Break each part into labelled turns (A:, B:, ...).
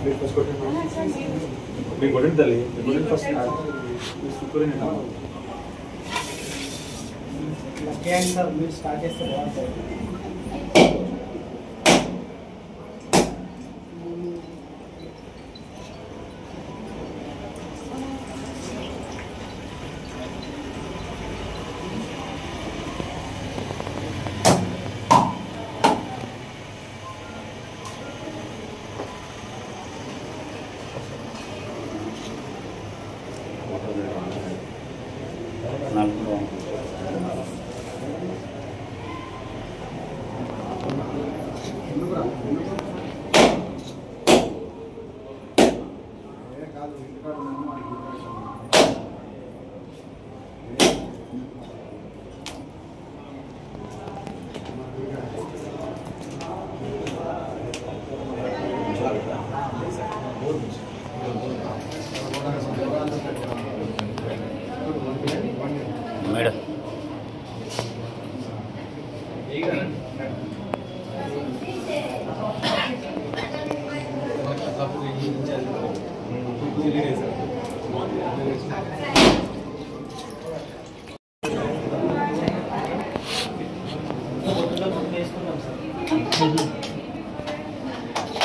A: First మీకు కొట్టండి తల్లి, మీకు ఫస్ట్ సూపర్
B: సార్ మీరు స్టార్ట్ చేస్తే బాగుంటుంది.
C: మేడం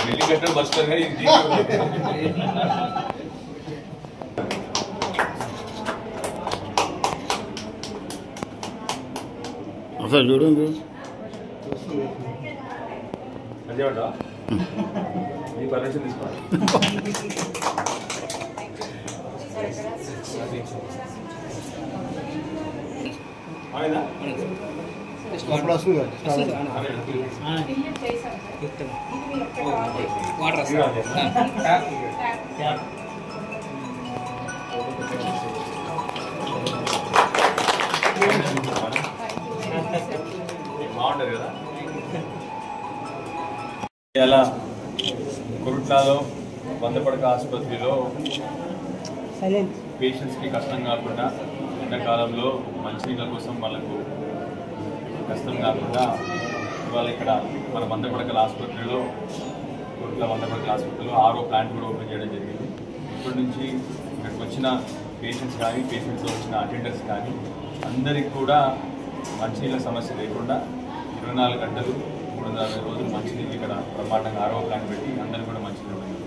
A: వెళ్ళి కట్టడం బస్టర్ కానీ
C: అసలు చూడండి
A: అదేమంటా నీ పర్మిషన్ తీసుకోవాలి.
B: అప్పుడు వస్తుంది
A: బాగుంటుంది కదా. ఇలా కురుట్లాలో 100 పడక ఆసుపత్రిలో పేషెంట్స్కి కష్టం కాకుండా ఎండాకాలంలో మంచినీళ్ళ కోసం వాళ్ళకు కష్టం కాకుండా ఇవాళ ఇక్కడ మన 100 పడకల ఆసుపత్రిలో కురుట్ల 100 పడకల ఆసుపత్రిలో RO ప్లాంట్ కూడా ఓపెన్ చేయడం జరిగింది. ఇప్పటి నుంచి ఇక్కడికి వచ్చిన పేషెంట్స్ కానీ పేషెంట్స్తో వచ్చిన అటెండర్స్ కానీ అందరికి కూడా మంచినీళ్ళ సమస్య లేకుండా 24 గంటలు 360 రోజులు మంచినీళ్ళు ఇక్కడ బ్రహ్మాండంగా RO ప్లాంట్ పెట్టి అందరికీ కూడా మంచినీళ్ళు ఉన్నాయి.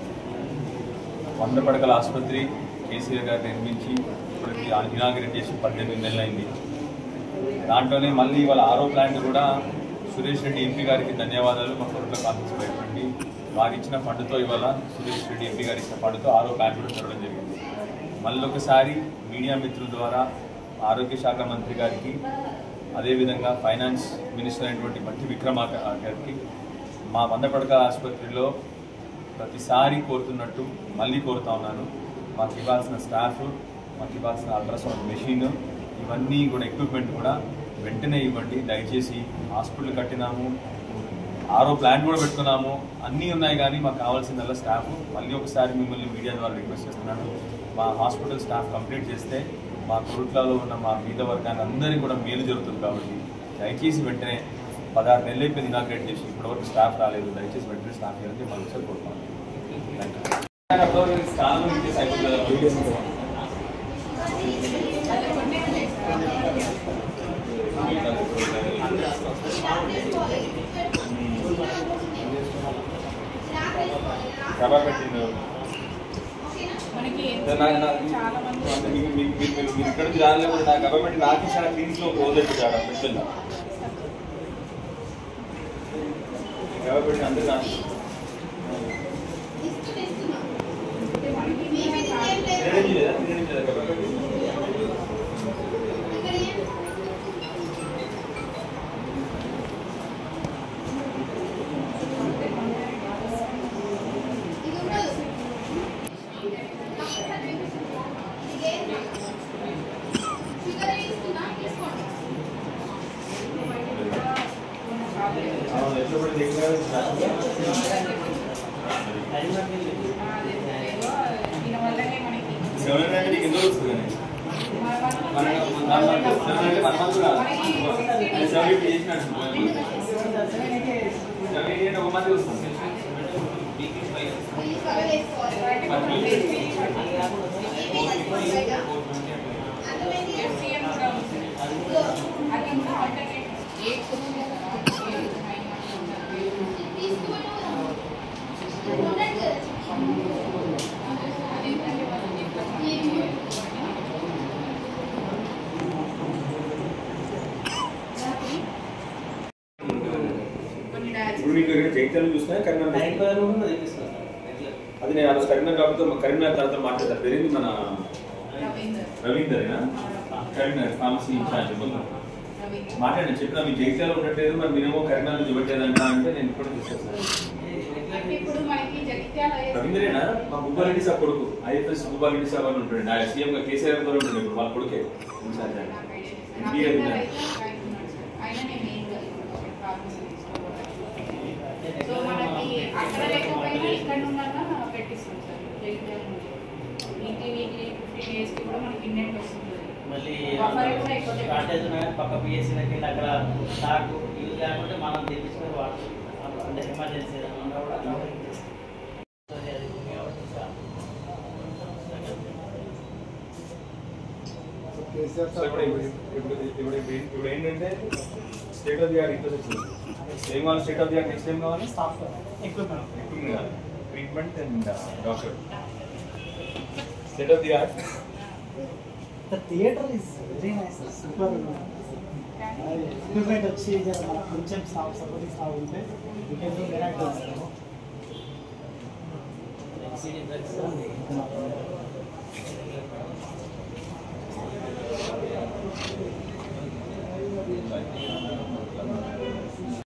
A: 100 పడకల ఆసుపత్రి కేసీఆర్ గారు నిర్మించి ఇప్పటికి ఇనాగరేట్ చేసి 18 నెలలు అయింది. దాంట్లోనే మళ్ళీ ఇవాళ RO ప్లాంట్ కూడా సురేష్ రెడ్డి ఎంపీ గారికి ధన్యవాదాలు. మా కురుట్ల కాన్ఫరెన్స్ పెట్టి వారు ఇచ్చిన ఫండ్తో ఇవాళ సురేష్ రెడ్డి ఎంపీ గారు ఇచ్చిన ఫండ్తో RO ప్లాంట్ కూడా చూడడం జరిగింది. మళ్ళీ ఒకసారి మీడియా మిత్రుల ద్వారా ఆరోగ్య శాఖ మంత్రి గారికి అదేవిధంగా ఫైనాన్స్ మినిస్టర్ అయినటువంటి భట్టి విక్రమార్క గారికి మా 100 పడక ఆసుపత్రిలో ప్రతిసారి కోరుతున్నట్టు మళ్ళీ కోరుతా ఉన్నాను. మాకు ఇవ్వాల్సిన స్టాఫ్, మాకు ఇవ్వాల్సిన అల్ట్రాసౌండ్ మెషిన్, ఇవన్నీ కూడా ఎక్విప్మెంట్ కూడా వెంటనే ఇవ్వండి దయచేసి. హాస్పిటల్ కట్టినాము, RO ప్లాంట్ కూడా పెట్టుకున్నాము, అన్నీ ఉన్నాయి కానీ మాకు కావాల్సిందల్లా స్టాఫ్. మళ్ళీ ఒకసారి మిమ్మల్ని మీడియా ద్వారా రిక్వెస్ట్ చేస్తున్నాను, మా హాస్పిటల్ స్టాఫ్ కంప్లీట్ చేస్తే మా కురుట్లలో ఉన్న మా బీద వర్గాన్ని అందరికీ కూడా మేలు జరుగుతుంది. కాబట్టి దయచేసి వెంటనే 16 నెలలు అయిపోయింది ఇనాగ్రేట్ చేసి ఇప్పటివరకు స్టాఫ్ రాలేదు. దయచేసి వెంటనే స్టాఫ్ చేయాలని మనం ఒకసారి కోరుతాం. మీరు ఇక్కడ రాలే కూడా నా గవర్నమెంట్ నాకు చాలా క్లినిక్లో ఒక రోజు పెట్టాడు స్పెషల్గా గవర్నమెంట్ అందరూ ఒక మంది వస్తుంది ఇప్పుడు నీకు ఇక్కడ జైత్యాలను చూసినా కరీంనగర్ అది నేను అది కరీంనగర్ కాబట్టి కరీంనగర్ తర్వాత మాట్లాడతాను. పేరేంటి మన రవీందరేనా? కరీంనగర్ ఫార్మసీ ఇన్ఛార్జ్ మొత్తం మాట్లాడండి. చెప్పిన మీ జైత్యాలు ఉండట్లేదు, మరి మీరేమో కరీంనగర్ చూపెట్టేదంట అంటే నేను కూడా తీసుకొస్తాను. రవీంద్రేనా? మా భూపాలరెడ్డి సార్ కొడుకు, ఐఎఫ్ఎస్ భూపాలరెడ్డి సార్ వాళ్ళు ఉంటుండే, ఆయన సీఎం గా కేసీఆర్ గారు ఉంటుండే, ఇప్పుడు వాళ్ళ కొడుకే ఇన్ఛార్జ్ ఆయన.
D: సో మనకి అక్కడ లేకపోయినా ఇక్కడ ఉన్నాక పెట్టిస్తాం సార్. వీక్లీ 15 డేస్కి కూడా మనకి ఇండెంట్ వస్తుంది.
E: మళ్ళీ షార్టేజ్ పక్క పిఎస్సీలకి వెళ్ళి అక్కడ స్టాక్ యూజ్ లేకుంటే మనం తెప్పించుకొని వాడుతాం. అంటే ఎమర్జెన్సీ ఏదైనా ఉన్నా కూడా
A: ఇప్పుడు ఏంటంటే state of the art infrastructure ఏం కావాలి? State of the art next ఏం కావాలి? ఎక్విప్మెంట్ కావాలి, treatment and doctor. State of the art.
B: The theater is very nice, super. Equipment వచ్చి కొంచెం సపోర్టింగ్ స్టాఫ్ ఉంటే we can do miracles.